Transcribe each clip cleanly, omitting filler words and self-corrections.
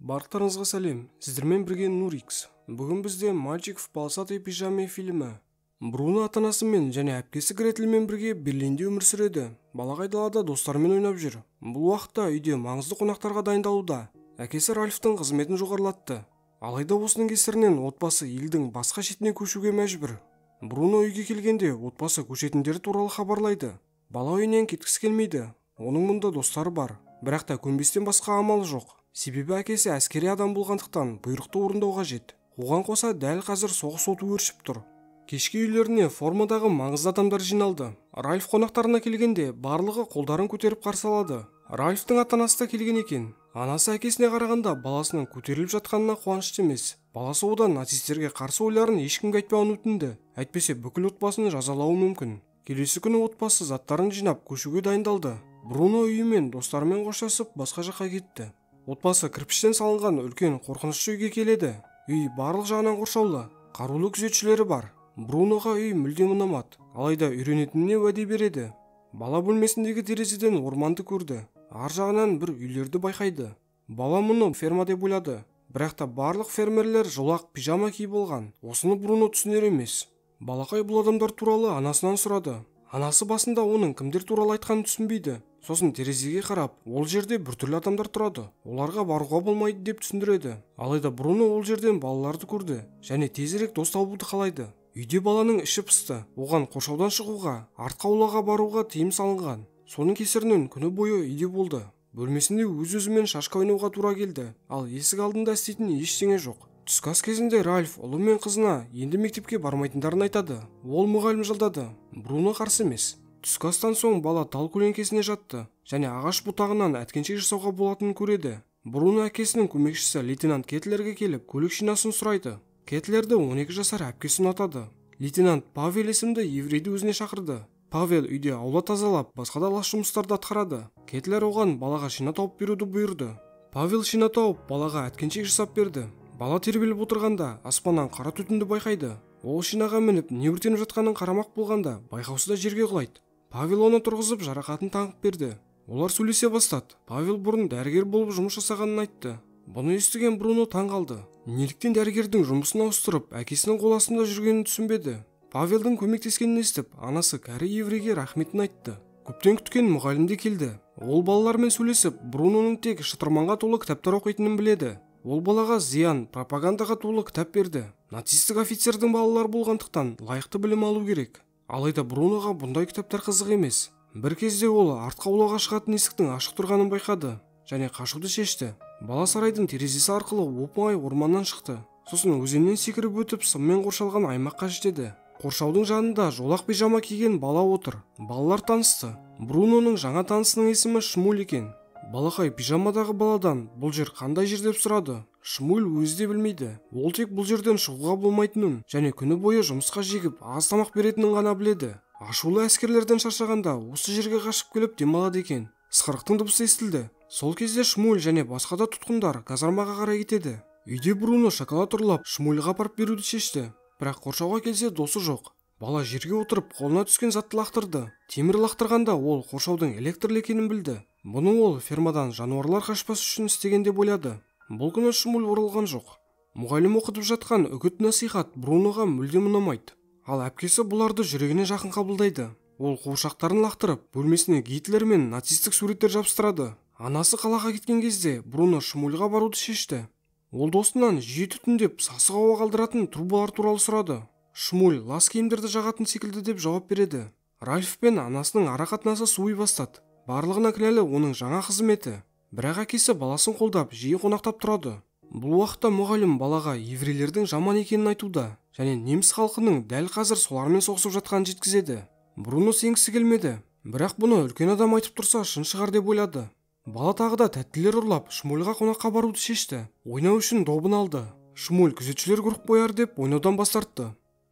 Барлықтарыңызға сәлем, сіздермен бірге Нурикс. Бүгін бізде «Мальчик в полосатой пижаме» фильмі. Бруно ата-анасымен және әпкесі Гретельмен бірге Берлинде өмір сүреді. Балағай далада достарымен ойнап жүр. Бұл уақытта үйде маңызды қонақтарға дайындалуда. Әкесі Ральфтың қызметін жоғарылатты. Алайда осының кесірінен отбасы елдің басқа шетіне көшуге мәжбүр. Бруно үйге келгенде отбасы көшетіндері туралы хабарлайды. Бала үйінен кеткісі келмейді. Оның мұнда достары бар, бірақ та көнбестен басқа амалы жоқ. Себебі әкесі әскери адам болғандықтан бұйрықты орындауға қажет. Оған қоса дәл қазір соғыс оты өршіп тұр. Кешке үйлеріне формадағы маңызды адамдар жиналды. Ральф қонақтарына келгенде барлығы қолдарын көтеріп қарсы алады. Ральфтың ата-анасы да келген екен. Анасы әкесіне қарағанда баласының көтеріліп жатқанына қуанышты емес. Баласы одан нацистерге қарсы ойларын ешкімге айтпауын өтінді. Әйтпесе бүкіл отбасын жазалауы мүмкін. Келесі күні отбасы заттарын жинап көшуге дайындалды. Бруно үйімен достарымен қоштасып басқа жаққа кетті. Отбасы кірпіштен салынған үлкен қорқынышты үйге келеді. Үй барлық жағынан қоршаулы, қарулы күзетшілері бар. Бруноға үй мүлдем ұнамады, алайда үйренетініне уәде береді. Бала бөлмесіндегі терезеден орманды көрді. Ар жағынан бір үйлерді байқайды. Бала мұны ферма деп ойлады, бірақ та барлық фермерлер жолақ пижама киіп болған. Осыны Бруно түсінер емес. Балақай бұл адамдар туралы анасынан сұрады. Анасы басында оның кімдер туралы айтқанын түсінбейді. Сосын терезеге қарап, ол жерде біртүрлі адамдар тұрады. Оларға баруға болмайды деп түсіндіреді. Алайда Бруно ол жерден балаларды көрді және тезірек дос табуды қалайды. Үйде баланың іші пысты. Оған қоршаудан шығуға, артқы аулаға баруға тыйым салынған. Соның кесірінен күні бойы үйде болды. Бөлмесінде өз-өзімен шашка ойнауға тура келді. Ал есік алдында істейтін ештеңе жоқ. Түскі ас кезінде Ральф ұлы мен қызына енді мектепке бармайтындарын айтады. Ол мұғалім жалдады. Бруно қарсы емес. Түскі астан соң бала тал көлеңкесіне жатты және ағаш бұтағынан әткеншек жасауға болатынын көреді. Бруно әкесінің көмекшісі лейтенант Кетлерге келіп көлік шинасын сұрайды. Кетлерді 12 жасар әпкесі ұнатады. Лейтенант Павел есімді еврейді өзіне шақырды. Павел үйде аула тазалап, басқа да лас жұмыстарды атқарады. Кетлер оған балаға шина тауып беруді бұйырды. Павел шина тауып балаға әткеншек жасап берді. Бала тербеліп отырғанда аспаннан қара түтінді байқайды. Ол шинаға мініп не өртеніп жатқанын қарамақ болғанда байқаусызда жерге құлайды. Павел оны тұрғызып жарақатын таңып берді. Олар сөйлесе бастады. Павел бұрын дәрігер болып жұмыс жасағанын айтты. Бұны естіген Бруно таң қалды. Неліктен дәрігердің жұмысын ауыстырып, әкесінің қол астында жүргенін түсінбеді. Павелдің көмектескенін естіп, анасы кәрі еврейге рахметін айтты. Көптен күткен мұғалім де келді. Ол балалармен сөйлесіп, Бруноның тек шытырманға толы кітаптар оқитынын біледі. Ол балаға зиян, пропагандаға толы кітап берді. Нацистік офицердің балалары болғандықтан лайықты білім алу керек. Алайда Бруноға бұндай кітаптар қызық емес. Бір кезде ол артқы аулаға шығатын есіктің ашық тұрғанын байқады және қашуды шешті. Бала сарайдың терезесі арқылы оп-оңай орманнан шықты. Сосын өзеннен секіріп өтіп сыммен қоршалған аймаққа жетеді. Қоршаудың жанында жолақ пижама киген бала отыр. Балалар танысты. Бруноның жаңа танысының есімі Шмуль екен. Балақай пижамадағы баладан бұл жер қандай жер деп сұрады. Шмуль өзі де білмейді. Ол тек бұл жерден шығуға болмайтынын және күні бойы жұмысқа жегіп аз тамақ беретінін ғана біледі. Ашулы әскерлерден шаршағанда осы жерге қашып келіп демалады екен. Сықырықтың дыбысы естілді. Сол кезде Шмуль және басқа да тұтқындар казармаға қарай кетеді. Үйде Бруно шоколад ұрлап Шмульға апарып беруді шешті. Бірақ қоршауға келсе досы жоқ. Бала жерге отырып қолына түскен затты лақтырды. Темір лақтырғанда ол қоршаудың электрлі екенін білді. Бұны ол фермадан жануарлар қашпас үшін істеген деп ойлады. Бұл күні Шмуль оралған жоқ. Мұғалім оқытып жатқан үгіт-насихат Бруноға мүлдем ұнамайды. Ал әпкесі бұларды жүрегіне жақын қабылдайды. Ол қуыршақтарын лақтырып, бөлмесіне Гитлер мен нацистік суреттер жабыстырады. Анасы қалаға кеткен кезде Бруно Шмульға баруды шешті. Ол досынан жиі түтіндеп сасық ауа қалдыратын трубалар туралы сұрады. Шмуль лас киімдерді жағатын секілді деп жауап береді. Ральф пен анасының ара қатынасы суый бастады. Барлығына кінәлі оның жаңа қызметі. Бірақ әкесі баласын қолдап, жиі қонақтап тұрады. Бұл уақытта мұғалім балаға еврейлердің жаман екенін айтуда және неміс халқының дәл қазір солармен соғысып жатқанын жеткізеді. Бруно сенгісі келмеді, бірақ бұны үлкен адам айтып тұрса шын шығар деп ойлады. Бала тағы да тәттілер ұрлап Шмульға қонаққа баруды шешті. Ойнау үшін добын алды. Шмуль күзетшілер көріп қояр деп ойнаудан бас тартты.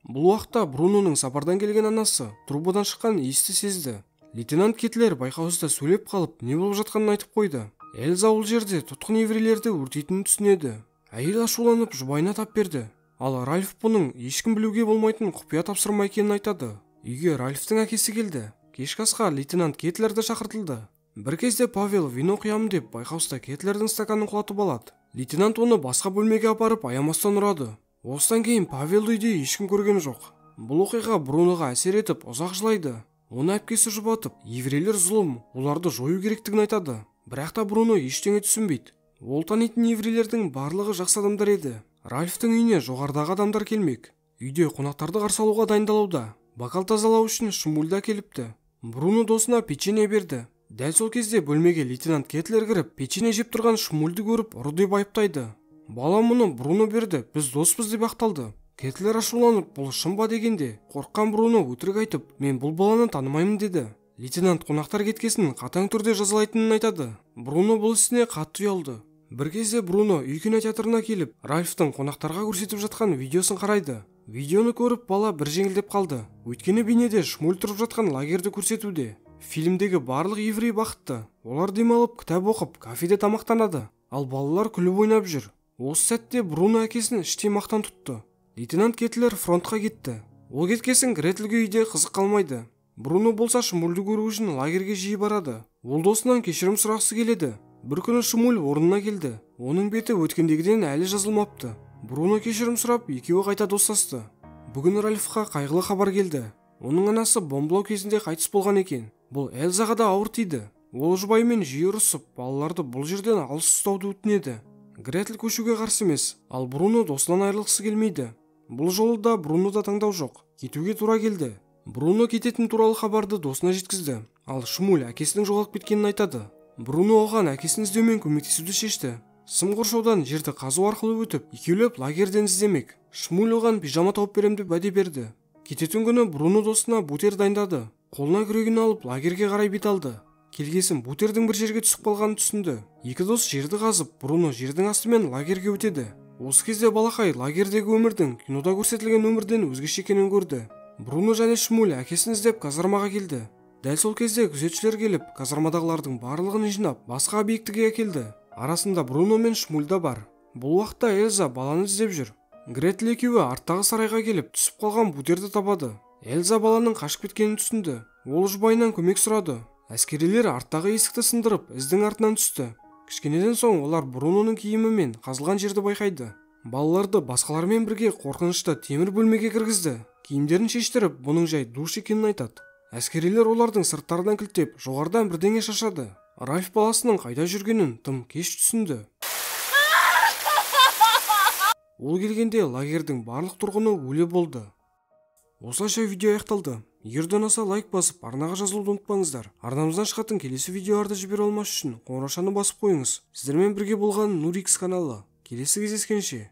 Бұл уақытта Бруноның сапардан келген анасы трубадан шыққан иісті сезді. Лейтенант Кетлер байқаусызда сөйлеп қалып, не болып жатқанын айтып қойды. Эльза ол жерде тұтқын еврейлерді өртейтінін түсінеді. Әйел ашуланып жұбайына тап берді. Ал Ральф бұның ешкім білуге болмайтын құпия тапсырма екенін айтады. Үйге Ральфтың әкесі келді. Кешкі асқа лейтенант Кетлерді шақыртылды. Бір кезде Павел вино құямын деп байқаусызда Кетлердің стаканын құлатып алады. Лейтенант оны басқа бөлмеге апарып аямастан ұрады. Осыдан кейін Павелді үйде ешкім көрген жоқ. Бұл оқиға Бруноға әсер етіп ұзақ жылайды. Оны әпкесі жұбатып, еврейлер зұлым, оларды жою керектігін айтады. Бірақ та Бруно ештеңе түсінбейді. Ол танитын еврейлердің барлығы жақсы адамдар еді. Ральфтың үйіне жоғарыдағы адамдар келмек. Үйде қонақтарды қарсы алуға дайындалуда. Бокал тазалау үшін Шмульді әкеліпті. Бруно досына печенье берді. Дәл сол кезде бөлмеге лейтенант Кетлер кіріп, печенье жеп тұрған Шмульді көріп, ұры деп айыптайды. Бала мұны Бруно берді, біз доспыз деп ақталды. Кетлер ашуланып, бұл шын ба дегенде, қорыққан Бруно өтірік айтып, мен бұл баланы танымаймын деді. Лейтенант қонақтар кеткесін қатаң түрде жазалайтынын айтады. Бруно бұл ісіне қатты ұялды. Бір кезде Бруно үй кинотеатрына келіп, Ральфтың қонақтарға көрсетіп жатқан видеосын қарайды. Видеоны көріп, бала бір жеңілдеп қалды. Өйткені бейнеде Шмуль тұрып жатқан лагерді көрсетуде. Фильмдегі барлық еврей бақытты. Олар демалып, кітап оқып, кафеде тамақтанады. Ал балалар күліп ойнап жүр. Осы сәтте Бруно әкесін іштей мақтан тұтты. Лейтенант Кетлер фронтқа кетті. Ол кеткесін Гретельге үйде қызық қалмайды. Бруно болса Шмульді көру үшін лагерге жиі барады. Ол досынан кешірім сұрағысы келеді. Бір күні Шмуль орнына келді. Оның беті өткендегіден әлі жазылмапты. Бруно кешірім сұрап, екеуі қайта достасты. Бүгін Ральфқа қайғылы хабар келді. Оның анасы бомбалау кезінде қайтыс болған екен. Бұл Эльзаға да ауыр тиді. Ол жұбайымен жиі ұрысып, балаларды бұл жерден алыс ұстауды өтінеді. Гретель көшуге қарсы емес, ал Бруно досынан айырылғысы келмейді. Бұл жолы да Брунода таңдау жоқ. Кетуге тура келді. Бруно кететін туралы хабарды досына жеткізді. Ал Шмуль әкесінің жоғалып кеткенін айтады. Бруно оған әкесін іздеумен көмектесуді шешті. Сым қоршаудан жерді қазу арқылы өтіп, екеулеп лагерден іздемек. Шмуль оған пижама тауып берем деп уәде берді. Кететін күні Бруно досына бутер дайындады. Қолына күрегін алып лагерге қарай бет алды. Келгесін бутердің бір жерге түсіп қалғанын түсінді. Екі дос жерді қазып, Бруно жердің астымен лагерге өтеді. Осы кезде балақай лагердегі өмірдің кинода көрсетілген өмірден өзгеше екенін көрді. Бруно және Шмуль әкесін іздеп казармаға келді. Дәл сол кезде күзетшілер келіп, казармадағылардың барлығын жинап, басқа объектіге әкелді. Арасында Бруно мен Шмуль да бар. Бұл уақытта Эльза баланы іздеп жүр. Гретель екеуі арттағы сарайға келіп, түсіп қалған бутерді табады. Эльза баланың қашып кеткенін түсінді. Ол жұбайынан көмек сұрады. Әскерилер арттағы есікті сындырып, іздің артынан түсті. Кішкенеден соң олар Бруноның киімі мен қазылған жерді байқайды. Балаларды басқалармен бірге қорқынышты темір бөлмеге кіргізді. Киімдерін шештіріп, бұның жай душ екенін айтады. Әскерилер олардың сырттарынан кілтеп, жоғарыдан бірдеңе шашады. Ральф баласының қайда жүргенін тым кеш түсінді. Ол келгенде лагердің барлық тұрғыны өлі болды. Осылайша видео аяқталды. Егер де ұнаса лайк басып, арнаға жазылуды ұмытпаңыздар. Арнамыздан шығатын келесі видеоларды жібере алмас үшін қоңыраушаны басып қойыңыз. Сіздермен бірге болған Нурикс каналы. Келесі кездескенше.